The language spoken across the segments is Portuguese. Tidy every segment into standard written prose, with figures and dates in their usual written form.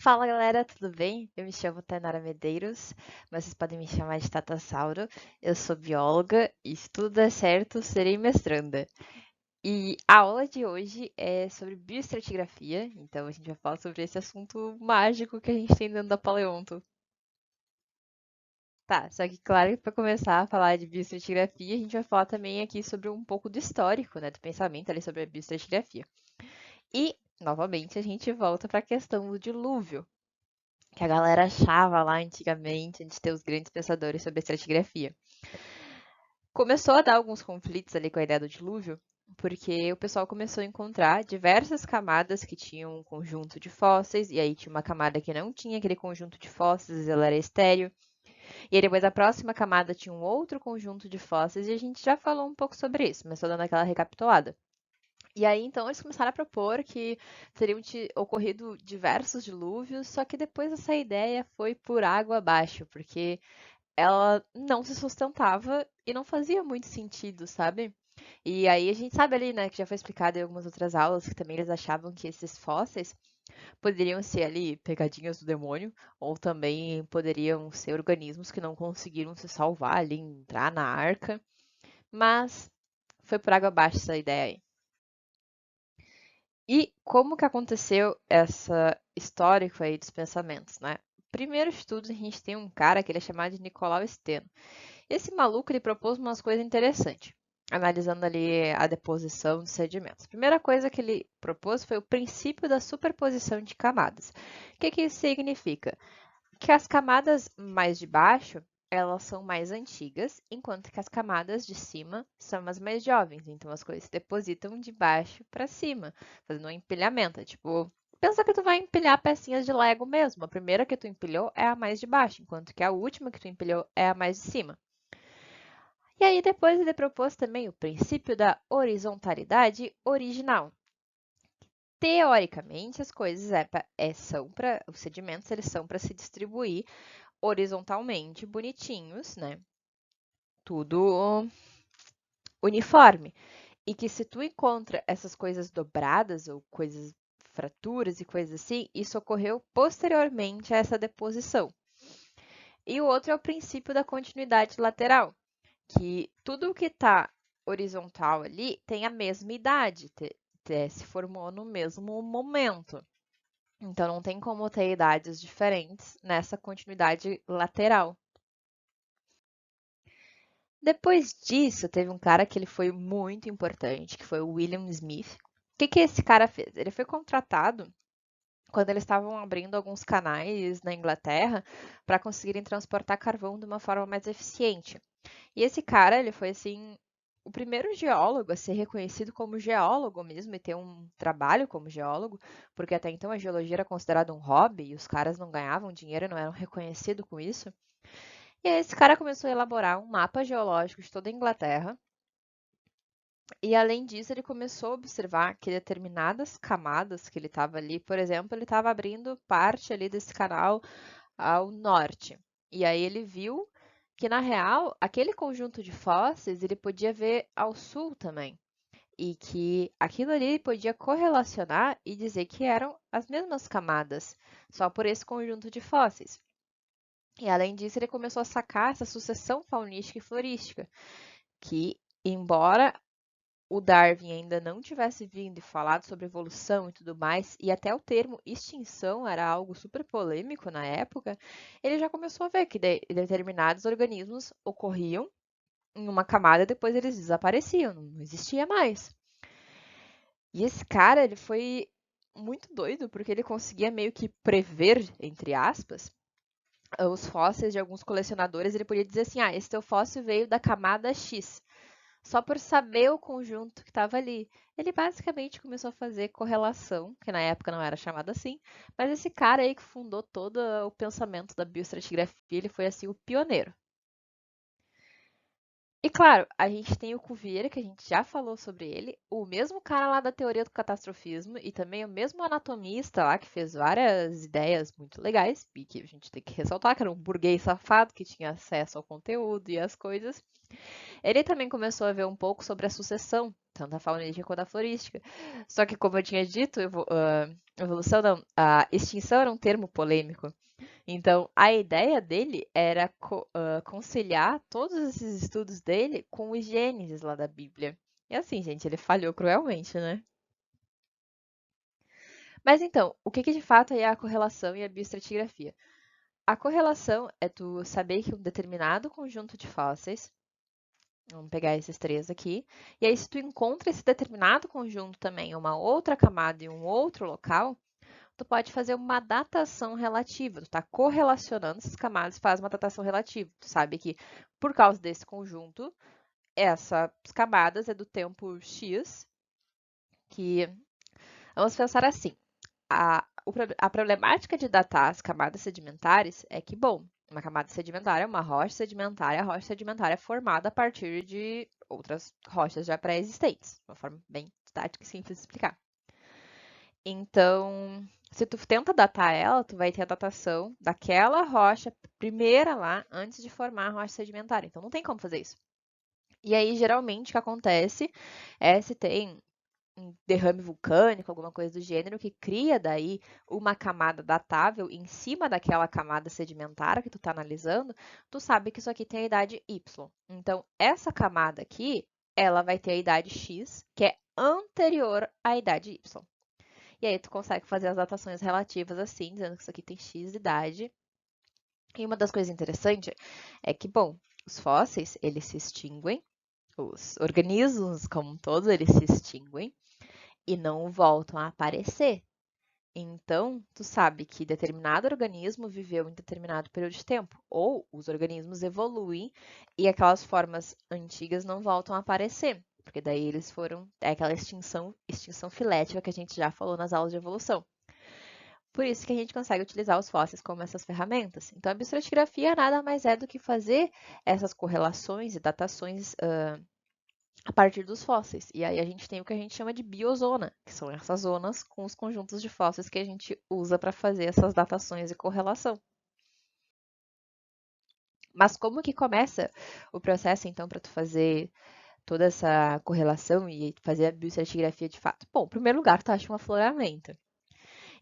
Fala galera, tudo bem? Eu me chamo Tainara Medeiros, mas vocês podem me chamar de Tatassauro. Eu sou bióloga e, se tudo der certo, serei mestranda. E a aula de hoje é sobre bioestratigrafia, então a gente vai falar sobre esse assunto mágico que a gente tem dentro da paleonto. Tá, só que claro que para começar a falar de bioestratigrafia, a gente vai falar também aqui sobre um pouco do histórico, né, do pensamento ali sobre a bioestratigrafia. E, novamente, a gente volta para a questão do dilúvio, que a galera achava lá antigamente, antes de ter os grandes pensadores sobre a estratigrafia. Começou a dar alguns conflitos ali com a ideia do dilúvio, porque o pessoal começou a encontrar diversas camadas que tinham um conjunto de fósseis, e aí tinha uma camada que não tinha aquele conjunto de fósseis, ela era estéril. E aí depois a próxima camada tinha um outro conjunto de fósseis, e a gente já falou um pouco sobre isso, mas só dando aquela recapitulada. E aí, então, eles começaram a propor que teriam ocorrido diversos dilúvios, só que depois essa ideia foi por água abaixo, porque ela não se sustentava e não fazia muito sentido, sabe? E aí a gente sabe ali, né, que já foi explicado em algumas outras aulas, que também eles achavam que esses fósseis poderiam ser ali pegadinhas do demônio, ou também poderiam ser organismos que não conseguiram se salvar ali, entrar na arca, mas foi por água abaixo essa ideia aí. E como que aconteceu essa histórico aí dos pensamentos, né? Primeiro de tudo, a gente tem um cara que ele é chamado de Nicolau Steno. Esse maluco ele propôs umas coisas interessantes, analisando ali a deposição dos sedimentos. A primeira coisa que ele propôs foi o princípio da superposição de camadas. O que que isso significa? Que as camadas mais de baixo, elas são mais antigas, enquanto que as camadas de cima são as mais jovens. Então as coisas se depositam de baixo para cima, fazendo um empilhamento. É tipo, pensa que tu vai empilhar pecinhas de Lego mesmo. A primeira que tu empilhou é a mais de baixo, enquanto que a última que tu empilhou é a mais de cima. E aí depois ele propôs também o princípio da horizontalidade original. Teoricamente, as coisas são para os sedimentos, eles são para se distribuir horizontalmente, bonitinhos, né? Tudo uniforme. E que se tu encontra essas coisas dobradas ou coisas fraturas e coisas assim, isso ocorreu posteriormente a essa deposição. E o outro é o princípio da continuidade lateral, que tudo que está horizontal ali tem a mesma idade, se formou no mesmo momento. Então não tem como ter idades diferentes nessa continuidade lateral. Depois disso, teve um cara que ele foi muito importante, que foi o William Smith. O que que esse cara fez? Ele foi contratado quando eles estavam abrindo alguns canais na Inglaterra para conseguirem transportar carvão de uma forma mais eficiente. E esse cara, ele foi assim o primeiro geólogo a ser reconhecido como geólogo mesmo e ter um trabalho como geólogo, porque até então a geologia era considerada um hobby e os caras não ganhavam dinheiro, não eram reconhecidos com isso. E aí esse cara começou a elaborar um mapa geológico de toda a Inglaterra. E além disso, ele começou a observar que determinadas camadas que ele estava ali, por exemplo, ele estava abrindo parte ali desse canal ao norte. E aí ele viu que, na real, aquele conjunto de fósseis ele podia ver ao sul também. E que aquilo ali podia correlacionar e dizer que eram as mesmas camadas, só por esse conjunto de fósseis. E além disso, ele começou a sacar essa sucessão faunística e florística, que, embora o Darwin ainda não tivesse vindo e falado sobre evolução e tudo mais, e até o termo extinção era algo super polêmico na época, ele já começou a ver que determinados organismos ocorriam em uma camada e depois eles desapareciam, não existia mais. E esse cara, ele foi muito doido, porque ele conseguia meio que prever, entre aspas, os fósseis de alguns colecionadores. Ele podia dizer assim: ah, esse teu fóssil veio da camada X, só por saber o conjunto que estava ali. Ele basicamente começou a fazer correlação, que na época não era chamado assim, mas esse cara aí que fundou todo o pensamento da bioestratigrafia, ele foi assim o pioneiro. E claro, a gente tem o Cuvier, que a gente já falou sobre ele, o mesmo cara lá da teoria do catastrofismo e também o mesmo anatomista lá que fez várias ideias muito legais e que a gente tem que ressaltar que era um burguês safado que tinha acesso ao conteúdo e às coisas. Ele também começou a ver um pouco sobre a sucessão, tanto da faunística quanto da florística. Só que, como eu tinha dito, evolução não, a extinção era um termo polêmico. Então, a ideia dele era conciliar todos esses estudos dele com os Gênesis lá da Bíblia. E assim, gente, ele falhou cruelmente, né? Mas então, o que de fato é a correlação e a bioestratigrafia? A correlação é tu saber que um determinado conjunto de fósseis, vamos pegar esses três aqui, e aí se tu encontra esse determinado conjunto também em uma outra camada em um outro local, tu pode fazer uma datação relativa. Tu está correlacionando essas camadas e faz uma datação relativa. Tu sabe que, por causa desse conjunto, essas camadas é do tempo X, que, vamos pensar assim, a problemática de datar as camadas sedimentares é que, bom, uma camada sedimentar é uma rocha sedimentária, a rocha sedimentária é formada a partir de outras rochas já pré-existentes, de uma forma bem didática e simples de explicar. Então, se tu tenta datar ela, tu vai ter a datação daquela rocha primeira lá, antes de formar a rocha sedimentar. Então, não tem como fazer isso. E aí, geralmente, o que acontece é se tem um derrame vulcânico, alguma coisa do gênero, que cria daí uma camada datável em cima daquela camada sedimentar que tu está analisando, tu sabe que isso aqui tem a idade Y. Então, essa camada aqui, ela vai ter a idade X, que é anterior à idade Y. E aí tu consegue fazer as datações relativas assim, dizendo que isso aqui tem X idade. E uma das coisas interessantes é que, bom, os fósseis, eles se extinguem, os organismos como um todo, eles se extinguem e não voltam a aparecer. Então, tu sabe que determinado organismo viveu em determinado período de tempo, ou os organismos evoluem e aquelas formas antigas não voltam a aparecer, porque daí eles foram, é aquela extinção filética que a gente já falou nas aulas de evolução. Por isso que a gente consegue utilizar os fósseis como essas ferramentas. Então, a bioestratigrafia nada mais é do que fazer essas correlações e datações a partir dos fósseis. E aí a gente tem o que a gente chama de biozona, que são essas zonas com os conjuntos de fósseis que a gente usa para fazer essas datações e correlação. Mas como que começa o processo, então, para tu fazer toda essa correlação e fazer a bioestratigrafia de fato? Bom, em primeiro lugar, tu acha um afloramento.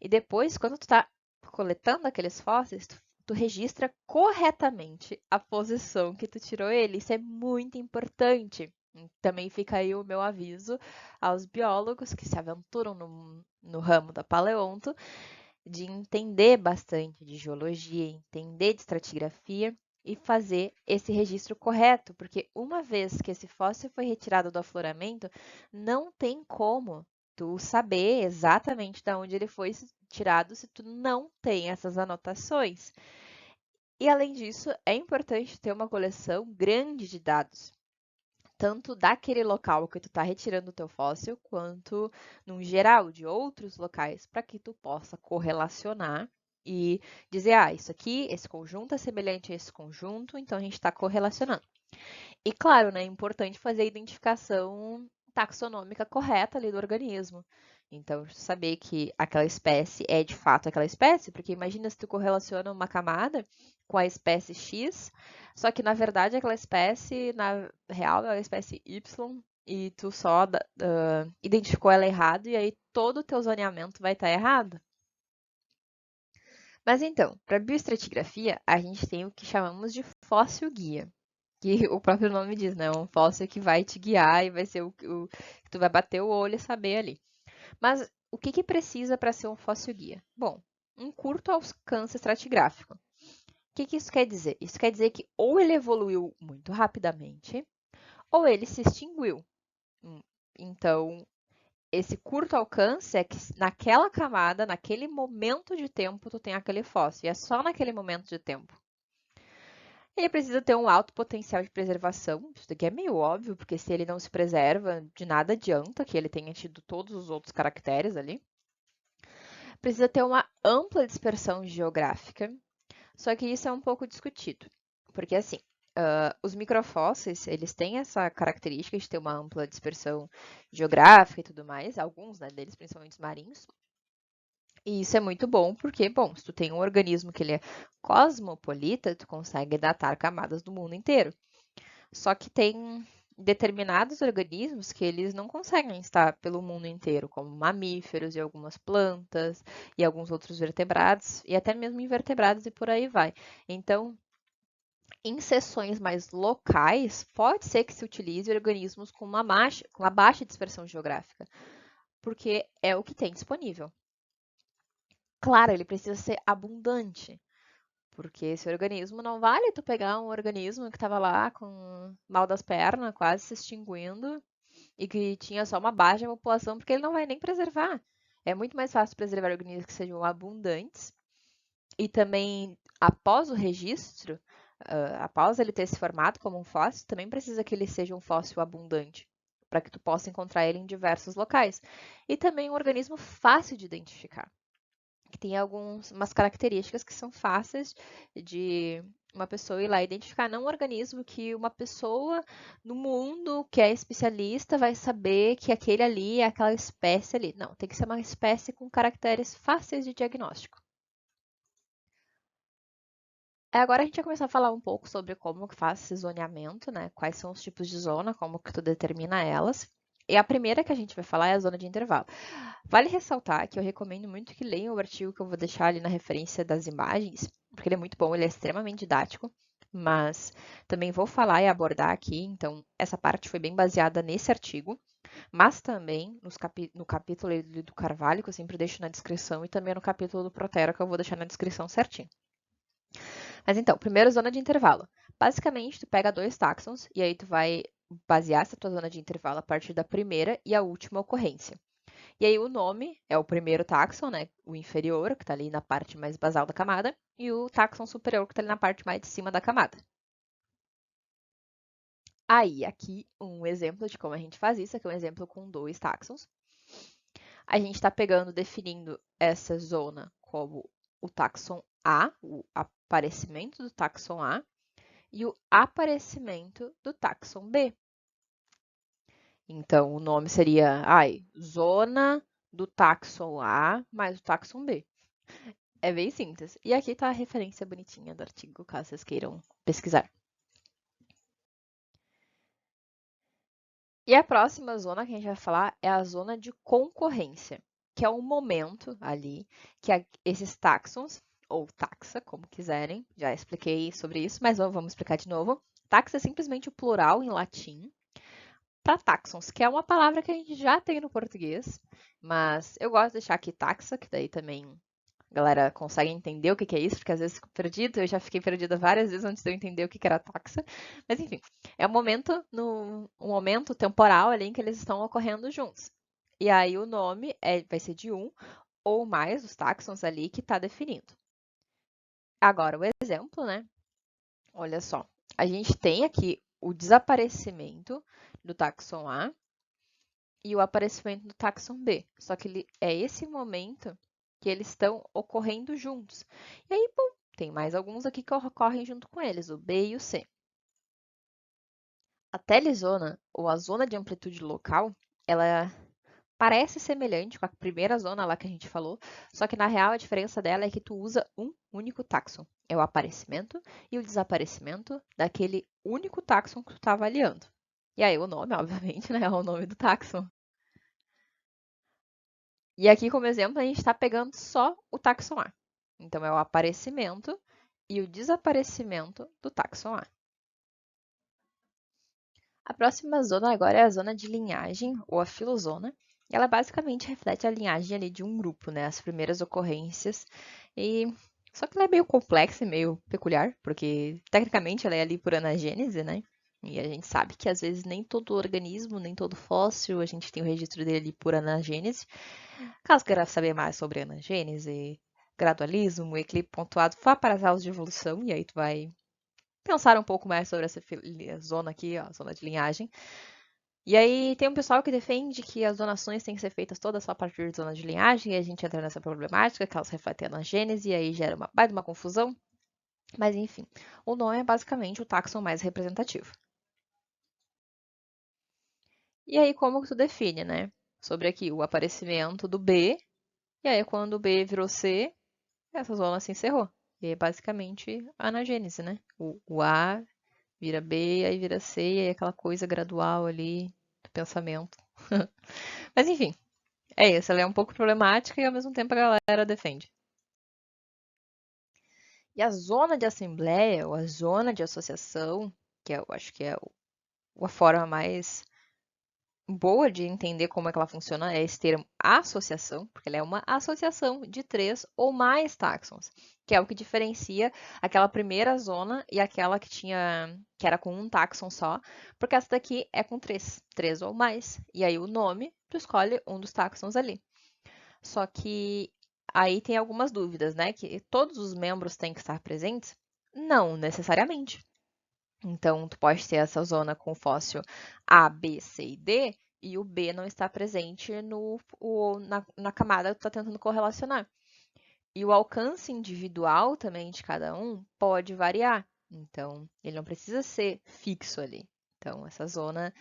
E depois, quando tu está coletando aqueles fósseis, tu registra corretamente a posição que tu tirou ele. Isso é muito importante. Também fica aí o meu aviso aos biólogos que se aventuram no ramo da paleonto, de entender bastante de geologia, entender de estratigrafia e fazer esse registro correto, porque uma vez que esse fóssil foi retirado do afloramento, não tem como tu saber exatamente de onde ele foi tirado se tu não tem essas anotações. E além disso, é importante ter uma coleção grande de dados, tanto daquele local que tu está retirando o teu fóssil, quanto no geral de outros locais, para que tu possa correlacionar e dizer, ah, isso aqui, esse conjunto é semelhante a esse conjunto, então a gente está correlacionando. E claro, né, é importante fazer a identificação taxonômica correta ali do organismo. Então, saber que aquela espécie é de fato aquela espécie, porque imagina se tu correlaciona uma camada com a espécie X, só que na verdade aquela espécie, na real, é a espécie Y, e tu só identificou ela errado, e aí todo o teu zoneamento vai estar errado. Mas então, para bioestratigrafia, a gente tem o que chamamos de fóssil guia, que o próprio nome diz, né? Um fóssil que vai te guiar e vai ser o que tu vai bater o olho e saber ali. Mas o que precisa para ser um fóssil guia? Bom, um curto alcance estratigráfico. O que isso quer dizer? Isso quer dizer que ou ele evoluiu muito rapidamente, ou ele se extinguiu. Então, esse curto alcance é que naquela camada, naquele momento de tempo, tu tem aquele fóssil. E é só naquele momento de tempo. Ele precisa ter um alto potencial de preservação. Isso daqui é meio óbvio, porque se ele não se preserva, de nada adianta que ele tenha tido todos os outros caracteres ali. Precisa ter uma ampla dispersão geográfica, só que isso é um pouco discutido. Porque assim, Os microfósseis, eles têm essa característica de ter uma ampla dispersão geográfica e tudo mais, alguns, né, deles, principalmente os marinhos. E isso é muito bom porque, bom, se tu tem um organismo que ele é cosmopolita, tu consegue datar camadas do mundo inteiro. Só que tem determinados organismos que eles não conseguem estar pelo mundo inteiro, como mamíferos e algumas plantas e alguns outros vertebrados e até mesmo invertebrados e por aí vai. Então, em seções mais locais, pode ser que se utilize organismos com uma baixa dispersão geográfica, porque é o que tem disponível. Claro, ele precisa ser abundante, porque esse organismo não vale tu pegar um organismo que estava lá com mal das pernas, quase se extinguindo, e que tinha só uma baixa população, porque ele não vai nem preservar. É muito mais fácil preservar organismos que sejam abundantes e também após o registro, após ele ter se formado como um fóssil, também precisa que ele seja um fóssil abundante, para que tu possa encontrar ele em diversos locais. E também um organismo fácil de identificar, que tem algumas características que são fáceis de uma pessoa ir lá identificar, não um organismo que uma pessoa no mundo que é especialista vai saber que aquele ali é aquela espécie ali. Não, tem que ser uma espécie com caracteres fáceis de diagnóstico. Agora a gente vai começar a falar um pouco sobre como que faz esse zoneamento, né? Quais são os tipos de zona, como que tu determina elas. E a primeira que a gente vai falar é a zona de intervalo. Vale ressaltar que eu recomendo muito que leiam o artigo que eu vou deixar ali na referência das imagens, porque ele é muito bom, ele é extremamente didático, mas também vou falar e abordar aqui, então essa parte foi bem baseada nesse artigo, mas também no capítulo do Carvalho, que eu sempre deixo na descrição, e também no capítulo do Protera, que eu vou deixar na descrição certinho. Mas então, primeiro, zona de intervalo. Basicamente, tu pega dois táxons e aí tu vai basear essa tua zona de intervalo a partir da primeira e a última ocorrência. E aí o nome é o primeiro táxon, né? O inferior, que está ali na parte mais basal da camada, e o táxon superior, que está ali na parte mais de cima da camada. Aí, aqui, um exemplo de como a gente faz isso, aqui é um exemplo com dois táxons. A gente está pegando, definindo essa zona como o táxon A, o aparecimento do táxon A, e o aparecimento do táxon B. Então, o nome seria, zona do táxon A mais o táxon B. É bem simples. E aqui está a referência bonitinha do artigo, caso vocês queiram pesquisar. E a próxima zona que a gente vai falar é a zona de concorrência, que é um momento ali que esses táxons, ou taxa, como quiserem, já expliquei sobre isso, mas vamos explicar de novo. Taxa é simplesmente o plural em latim para táxons, que é uma palavra que a gente já tem no português, mas eu gosto de deixar aqui taxa, que daí também a galera consegue entender o que é isso, porque às vezes fico perdido, eu já fiquei perdida várias vezes antes de eu entender o que era taxa. Mas enfim, é um momento temporal ali em que eles estão ocorrendo juntos. E aí o nome vai ser de um ou mais os táxons ali que está definindo. Agora, o exemplo, né? Olha só, a gente tem aqui o desaparecimento do táxon A e o aparecimento do táxon B. Só que é esse momento que eles estão ocorrendo juntos. E aí, bom, tem mais alguns aqui que ocorrem junto com eles, o B e o C. A telezona, ou a zona de amplitude local, ela parece semelhante com a primeira zona lá que a gente falou, só que na real a diferença dela é que tu usa um único táxon. É o aparecimento e o desaparecimento daquele único táxon que tu está avaliando. E aí o nome, obviamente, né, é o nome do táxon. E aqui, como exemplo, a gente está pegando só o táxon A. Então, é o aparecimento e o desaparecimento do táxon A. A próxima zona agora é a zona de linhagem, ou a filozona. Ela basicamente reflete a linhagem ali de um grupo, né? As primeiras ocorrências. Só que ela é meio complexa e meio peculiar, porque tecnicamente ela é ali por anagênese, né? E a gente sabe que às vezes nem todo organismo, nem todo fóssil, a gente tem o registro dele por anagênese. Caso queira saber mais sobre anagênese, gradualismo, equilíbrio pontuado, vá para as aulas de evolução e aí tu vai pensar um pouco mais sobre essa zona aqui, ó, a zona de linhagem. E aí tem um pessoal que defende que as donações têm que ser feitas todas só a partir de zona de linhagem, e a gente entra nessa problemática, que elas refletem a anagênese, e aí gera uma baita uma confusão. Mas enfim, o nome é basicamente o táxon mais representativo. E aí, como que tu define, né? Sobre aqui o aparecimento do B, e aí quando o B virou C, essa zona se encerrou. E é basicamente a anagênese, né? O A vira B, aí vira C, e aí aquela coisa gradual ali do pensamento. Mas enfim, é isso. Ela é um pouco problemática e ao mesmo tempo a galera defende. E a zona de assembleia, ou a zona de associação, que eu acho que é a forma mais boa de entender como é que ela funciona, é esse termo associação, porque ela é uma associação de 3 ou mais táxons, que é o que diferencia aquela primeira zona e aquela que era com um táxon só, porque essa daqui é com 3 ou mais. E aí o nome, tu escolhe um dos táxons ali. Só que aí tem algumas dúvidas, né? Que todos os membros têm que estar presentes? Não necessariamente. Então, tu pode ter essa zona com fóssil A, B, C e D, e o B não está presente na camada que tu está tentando correlacionar. E o alcance individual também de cada um pode variar. Então, ele não precisa ser fixo ali. Então, essa zona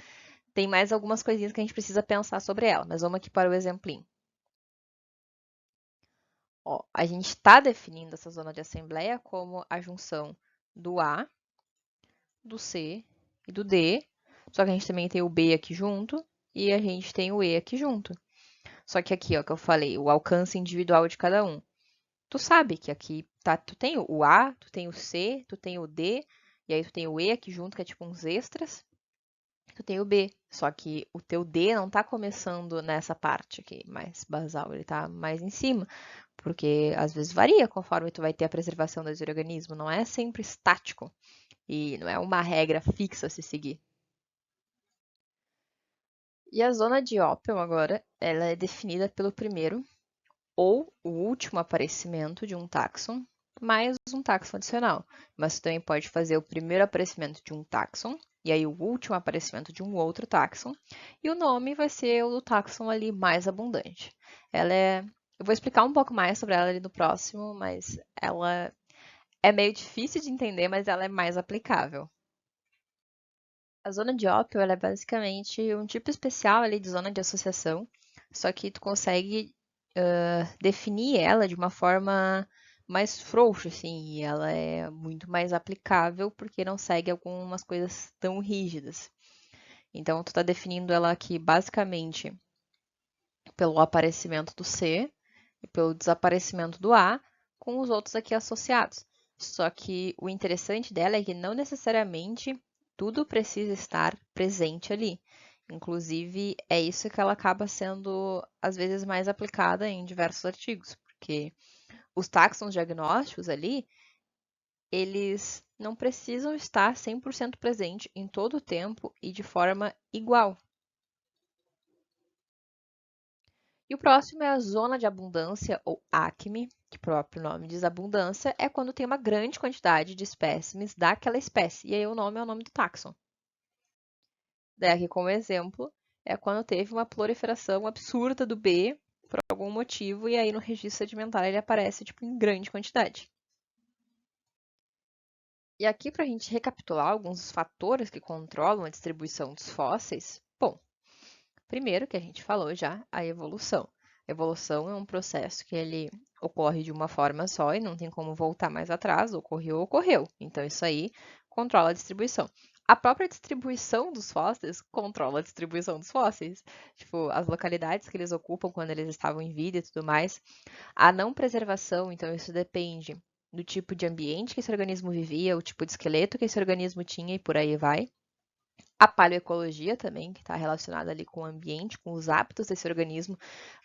tem mais algumas coisinhas que a gente precisa pensar sobre ela. Mas vamos aqui para o exemplinho. Ó, a gente está definindo essa zona de assembleia como a junção do A, do C e do D. Só que a gente também tem o B aqui junto e a gente tem o E aqui junto. Só que aqui, ó, que eu falei, o alcance individual de cada um. Tu sabe que aqui tá, tu tem o A, tu tem o C, tu tem o D, e aí tu tem o E aqui junto, que é tipo uns extras. Tu tem o B, só que o teu D não tá começando nessa parte aqui mais basal, ele tá mais em cima, porque às vezes varia conforme tu vai ter a preservação desse organismo, não é sempre estático e não é uma regra fixa a se seguir. E a zona de Opel agora, ela é definida pelo primeiro ou o último aparecimento de um táxon mais um táxon adicional. Mas você também pode fazer o primeiro aparecimento de um táxon e aí o último aparecimento de um outro táxon, e o nome vai ser o do táxon ali mais abundante. Ela é, eu vou explicar um pouco mais sobre ela ali no próximo, mas ela é meio difícil de entender, mas ela é mais aplicável. A zona de ópio, ela é basicamente um tipo especial ali de zona de associação, só que tu consegue definir ela de uma forma mais frouxa, assim, e ela é muito mais aplicável porque não segue algumas coisas tão rígidas. Então, tu está definindo ela aqui basicamente pelo aparecimento do C e pelo desaparecimento do A, com os outros aqui associados. Só que o interessante dela é que não necessariamente tudo precisa estar presente ali. Inclusive, é isso que ela acaba sendo, às vezes, mais aplicada em diversos artigos, porque os táxons diagnósticos ali, eles não precisam estar 100% presente em todo o tempo e de forma igual. E o próximo é a zona de abundância, ou ACME, que o próprio nome diz abundância, é quando tem uma grande quantidade de espécimes daquela espécie. E aí o nome é o nome do táxon. Daí aqui como exemplo, é quando teve uma proliferação absurda do B por algum motivo, e aí no registro sedimentar ele aparece tipo, em grande quantidade. E aqui, para a gente recapitular alguns dos fatores que controlam a distribuição dos fósseis, bom, primeiro que a gente falou já, a evolução. A evolução é um processo que ele ocorre de uma forma só e não tem como voltar mais atrás, ocorreu, ocorreu. Então isso aí controla a distribuição. A própria distribuição dos fósseis controla a distribuição dos fósseis. Tipo, as localidades que eles ocupam quando eles estavam em vida e tudo mais. A não preservação, então isso depende do tipo de ambiente que esse organismo vivia, o tipo de esqueleto que esse organismo tinha e por aí vai. A paleoecologia também, que está relacionada ali com o ambiente, com os hábitos desse organismo,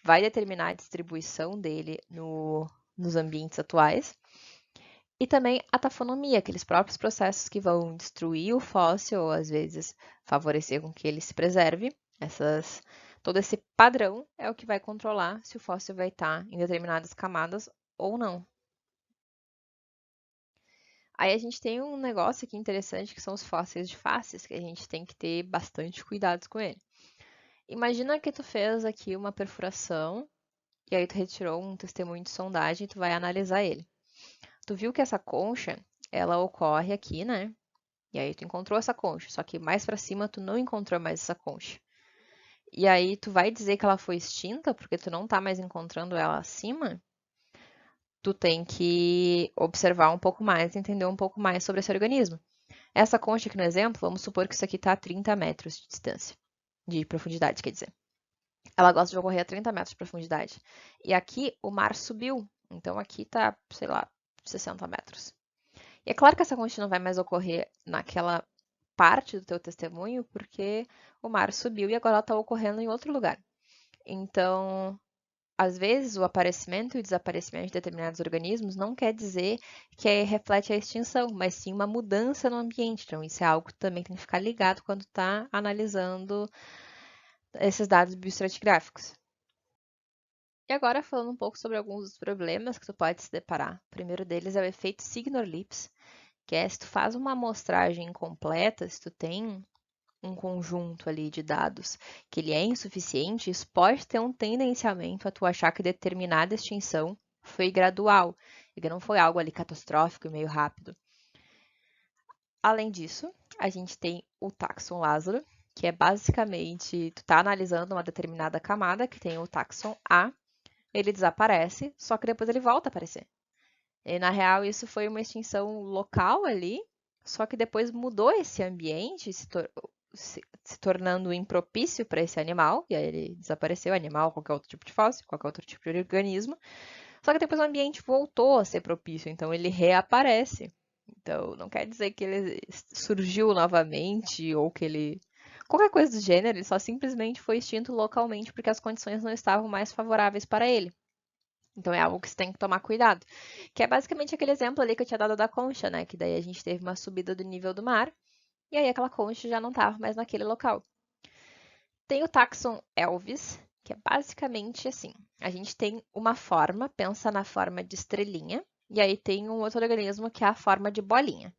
vai determinar a distribuição dele nos ambientes atuais. E também a tafonomia, aqueles próprios processos que vão destruir o fóssil ou às vezes favorecer com que ele se preserve. Todo esse padrão é o que vai controlar se o fóssil vai estar em determinadas camadas ou não. Aí a gente tem um negócio aqui interessante que são os fósseis de faces, que a gente tem que ter bastante cuidado com ele. Imagina que tu fez aqui uma perfuração e aí tu retirou um testemunho de sondagem e tu vai analisar ele. Tu viu que essa concha, ela ocorre aqui, né? E aí tu encontrou essa concha, só que mais para cima tu não encontrou mais essa concha. E aí tu vai dizer que ela foi extinta porque tu não tá mais encontrando ela acima? Tu tem que observar um pouco mais, entender um pouco mais sobre esse organismo. Essa concha aqui no exemplo, vamos supor que isso aqui está a 30 metros de distância, de profundidade, quer dizer. Ela gosta de ocorrer a 30 metros de profundidade. E aqui o mar subiu, então aqui está, sei lá, 60 metros. E é claro que essa concha não vai mais ocorrer naquela parte do teu testemunho, porque o mar subiu e agora ela está ocorrendo em outro lugar. Então, às vezes, o aparecimento e o desaparecimento de determinados organismos não quer dizer que reflete a extinção, mas sim uma mudança no ambiente. Então, isso é algo que também tem que ficar ligado quando está analisando esses dados bioestratigráficos. E agora, falando um pouco sobre alguns dos problemas que tu pode se deparar. O primeiro deles é o efeito Signor-Lipps, que é se tu faz uma amostragem incompleta, se tu tem um conjunto ali de dados que ele é insuficiente, isso pode ter um tendenciamento a tu achar que determinada extinção foi gradual e que não foi algo ali catastrófico e meio rápido. Além disso, a gente tem o taxon Lázaro, que é basicamente, tu está analisando uma determinada camada que tem o taxon A, ele desaparece, só que depois ele volta a aparecer. E, na real, isso foi uma extinção local ali, só que depois mudou esse ambiente, se tornando impropício para esse animal, e aí ele desapareceu, animal, qualquer outro tipo de fóssil, qualquer outro tipo de organismo. Só que depois o ambiente voltou a ser propício, então ele reaparece. Então, não quer dizer que ele surgiu novamente ou que ele. Qualquer coisa do gênero, ele só simplesmente foi extinto localmente porque as condições não estavam mais favoráveis para ele. Então é algo que você tem que tomar cuidado. Que é basicamente aquele exemplo ali que eu tinha dado da concha, né? Que daí a gente teve uma subida do nível do mar e aí aquela concha já não estava mais naquele local. Tem o taxon Elvis, que é basicamente assim. A gente tem uma forma, pensa na forma de estrelinha, e aí tem um outro organismo que é a forma de bolinha.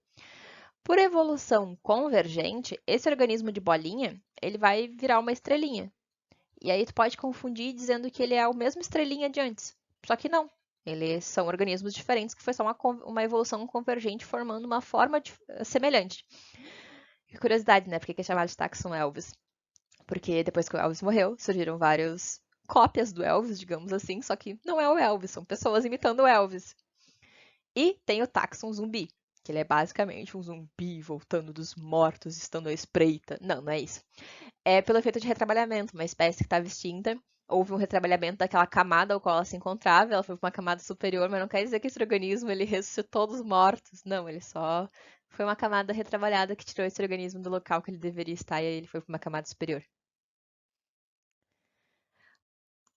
Por evolução convergente, esse organismo de bolinha, ele vai virar uma estrelinha. E aí tu pode confundir dizendo que ele é o mesmo estrelinha de antes. Só que não. Eles são organismos diferentes, que foi só uma evolução convergente formando uma forma semelhante. Que curiosidade, né? Por que é chamado de taxon Elvis? Porque depois que o Elvis morreu, surgiram várias cópias do Elvis, digamos assim, só que não é o Elvis, são pessoas imitando o Elvis. E tem o taxon zumbi, que ele é basicamente um zumbi voltando dos mortos, estando à espreita. Não, não é isso. É pelo efeito de retrabalhamento, uma espécie que estava extinta. Houve um retrabalhamento daquela camada ao qual ela se encontrava, ela foi para uma camada superior, mas não quer dizer que esse organismo ele ressuscitou dos mortos. Não, ele só foi uma camada retrabalhada que tirou esse organismo do local que ele deveria estar e aí ele foi para uma camada superior.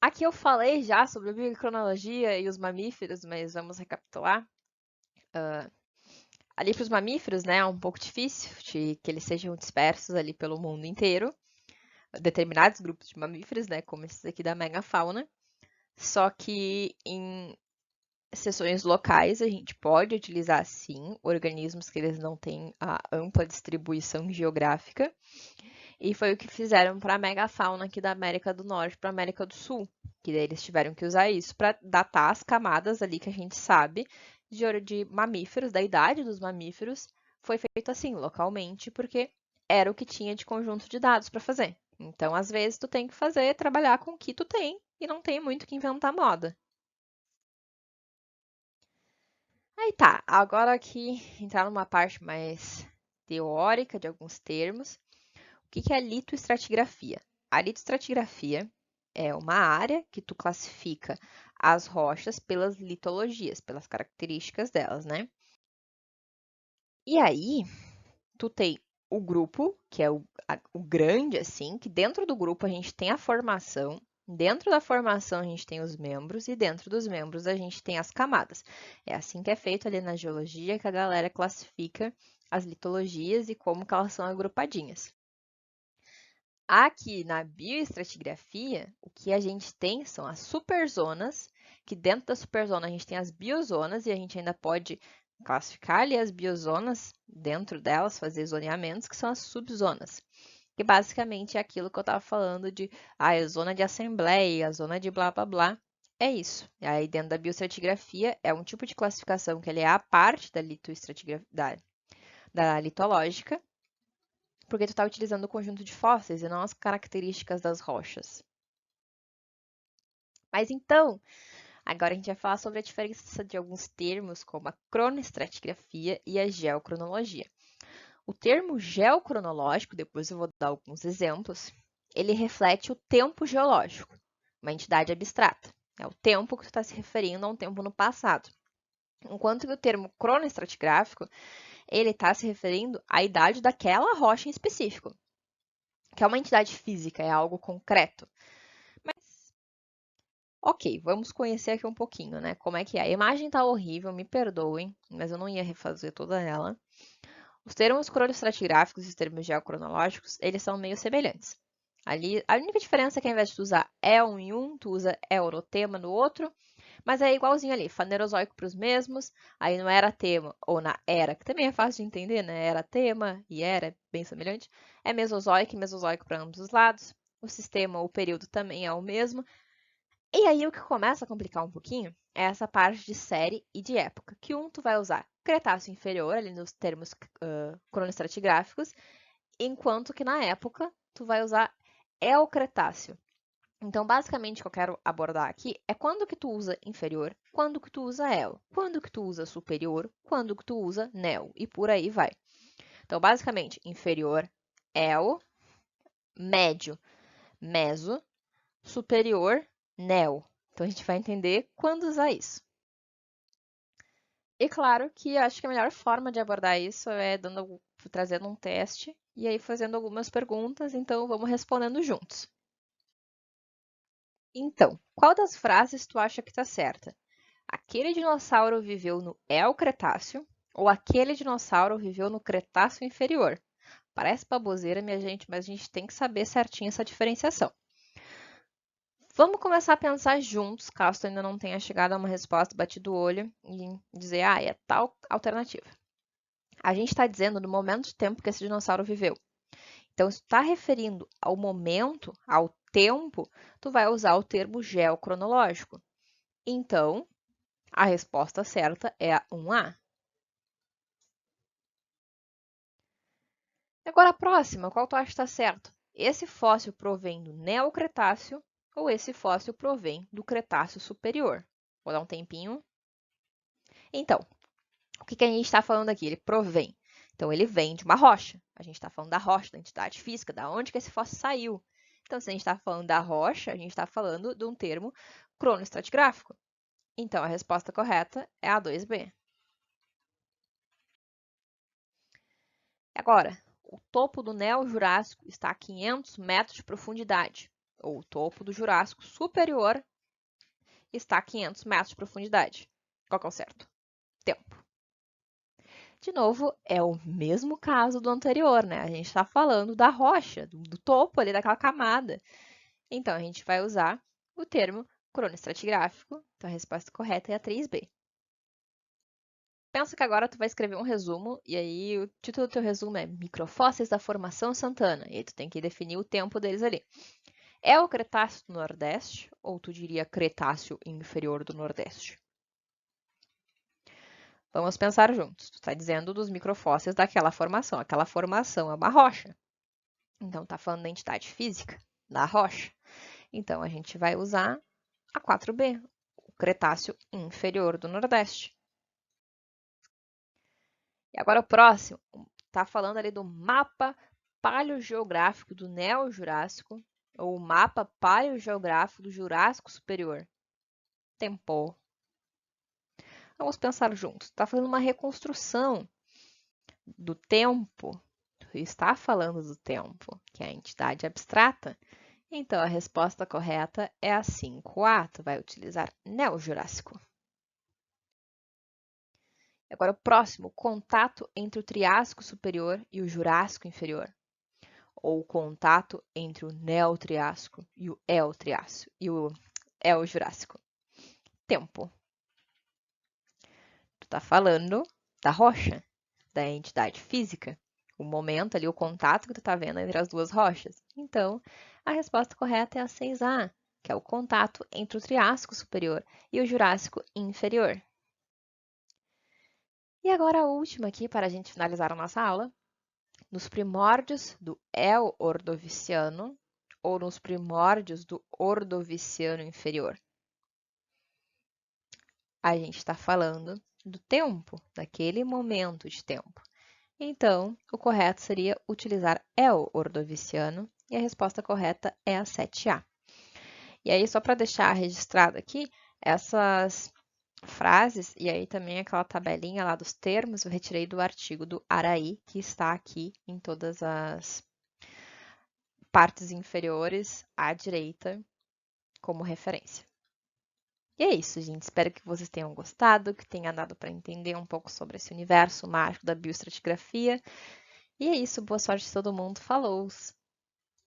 Aqui eu falei já sobre a biocronologia e os mamíferos, mas vamos recapitular. Ali para os mamíferos, né, é um pouco difícil de que eles sejam dispersos ali pelo mundo inteiro. Determinados grupos de mamíferos, né, como esses aqui da megafauna. Só que em seções locais a gente pode utilizar sim organismos que eles não têm a ampla distribuição geográfica. E foi o que fizeram para a megafauna aqui da América do Norte para a América do Sul, que daí eles tiveram que usar isso para datar as camadas ali que a gente sabe de mamíferos, da idade dos mamíferos, foi feito assim, localmente, porque era o que tinha de conjunto de dados para fazer. Então, às vezes, tu tem que fazer, trabalhar com o que tu tem e não tem muito que inventar moda. Aí tá, agora aqui entrar numa parte mais teórica de alguns termos. O que é a litoestratigrafia? A litoestratigrafia é uma área que tu classifica as rochas pelas litologias, pelas características delas, né? E aí, tu tem o grupo, que é o grande, assim, que dentro do grupo a gente tem a formação, dentro da formação a gente tem os membros e dentro dos membros a gente tem as camadas. É assim que é feito ali na geologia que a galera classifica as litologias e como que elas são agrupadinhas. Aqui na bioestratigrafia, o que a gente tem são as superzonas, que dentro da superzona a gente tem as biozonas e a gente ainda pode classificar ali as biozonas dentro delas, fazer zoneamentos, que são as subzonas. Que basicamente é aquilo que eu estava falando de a zona de assembleia, a zona de blá blá blá. é isso. Aí dentro da bioestratigrafia é um tipo de classificação que ele é a parte da da litológica, porque tu está utilizando o conjunto de fósseis e não as características das rochas. Mas então, agora a gente vai falar sobre a diferença de alguns termos, como a cronoestratigrafia e a geocronologia. O termo geocronológico, depois eu vou dar alguns exemplos, ele reflete o tempo geológico, uma entidade abstrata. É o tempo que tu está se referindo a um tempo no passado. Enquanto que o termo cronoestratigráfico, ele está se referindo à idade daquela rocha em específico, que é uma entidade física, é algo concreto. Mas, ok, vamos conhecer aqui um pouquinho, né? Como é que é. A imagem tá horrível, me perdoem, mas eu não ia refazer toda ela. Os termos cronoestratigráficos e os termos geocronológicos, eles são meio semelhantes. Ali, a única diferença é que ao invés de tu usar éon em um, tu usa éon no tema no outro, mas é igualzinho ali, fanerozoico para os mesmos, aí no era-tema ou na era, que também é fácil de entender, né? Era-tema e era, é bem semelhante, é mesozoico e mesozoico para ambos os lados. O sistema ou o período também é o mesmo. E aí o que começa a complicar um pouquinho é essa parte de série e de época, que tu vai usar Cretáceo inferior, ali nos termos cronoestratigráficos, enquanto que na época tu vai usar Eocretáceo. Então, basicamente, o que eu quero abordar aqui é quando que tu usa inferior, quando que tu usa El, quando que tu usa superior, quando que tu usa Neo, e por aí vai. Então, basicamente, inferior, El, médio, Meso, superior, Neo. Então, a gente vai entender quando usar isso. E claro que acho que a melhor forma de abordar isso é trazendo um teste e aí fazendo algumas perguntas, então vamos respondendo juntos. Então, qual das frases tu acha que está certa? Aquele dinossauro viveu no Eocretáceo ou aquele dinossauro viveu no Cretáceo inferior? Parece baboseira, minha gente, mas a gente tem que saber certinho essa diferenciação. Vamos começar a pensar juntos, caso tu ainda não tenha chegado a uma resposta, batido o olho e dizer, é tal alternativa. A gente está dizendo no momento de tempo que esse dinossauro viveu. Então, se tu está referindo ao momento, ao tempo, tu vai usar o termo geocronológico. Então, a resposta certa é a 1A. Agora a próxima, qual tu acha que está certo? Esse fóssil provém do Neocretáceo ou esse fóssil provém do Cretáceo superior? Vou dar um tempinho. Então, o que a gente está falando aqui? Ele provém. Então, ele vem de uma rocha. A gente está falando da rocha, da entidade física, da onde que esse fóssil saiu. Então, se a gente está falando da rocha, a gente está falando de um termo cronoestratigráfico. Então, a resposta correta é a 2B. Agora, o topo do Neo-Jurássico está a 500 metros de profundidade, ou o topo do Jurássico superior está a 500 metros de profundidade. Qual que é o certo? Tempo. De novo, é o mesmo caso do anterior, né? A gente está falando da rocha, do topo ali daquela camada. Então, a gente vai usar o termo cronoestratigráfico. Então, a resposta correta é a 3B. Pensa que agora tu vai escrever um resumo, e aí o título do teu resumo é Microfósseis da Formação Santana. E aí tu tem que definir o tempo deles ali. É o Cretáceo do Nordeste, ou tu diria Cretáceo inferior do Nordeste? Vamos pensar juntos. Tu está dizendo dos microfósseis daquela formação. Aquela formação é uma rocha. Então, tá falando da entidade física da rocha. Então, a gente vai usar a 4B, o Cretáceo inferior do Nordeste. E agora o próximo, está falando ali do mapa paleogeográfico do Neo-Jurássico ou o mapa paleogeográfico do Jurássico Superior. Tempo. Vamos pensar juntos. Está fazendo uma reconstrução do tempo. Está falando do tempo, que é a entidade abstrata. Então, a resposta correta é a 5A. Tu vai utilizar Neo-Jurássico. Agora, o próximo, contato entre o Triássico superior e o Jurássico inferior. Ou contato entre o Neotriássico e o Eotriássico e o Eojurássico. Tempo. Tu tá falando da rocha, da entidade física. O momento ali, o contato que tu tá vendo entre as duas rochas. Então, a resposta correta é a 6A. que é o contato entre o Triássico superior e o Jurássico inferior. E agora a última aqui para a gente finalizar a nossa aula. Nos primórdios do El-Ordoviciano ou nos primórdios do Ordoviciano inferior. A gente está falando do tempo, daquele momento de tempo. Então, o correto seria utilizar El-Ordoviciano e a resposta correta é a 7A. E aí, só para deixar registrado aqui, essas frases e aí também aquela tabelinha lá dos termos eu retirei do artigo do Araí, que está aqui em todas as partes inferiores à direita como referência. E é isso, gente. Espero que vocês tenham gostado, que tenha dado para entender um pouco sobre esse universo mágico da bioestratigrafia. E é isso. Boa sorte a todo mundo. Falou!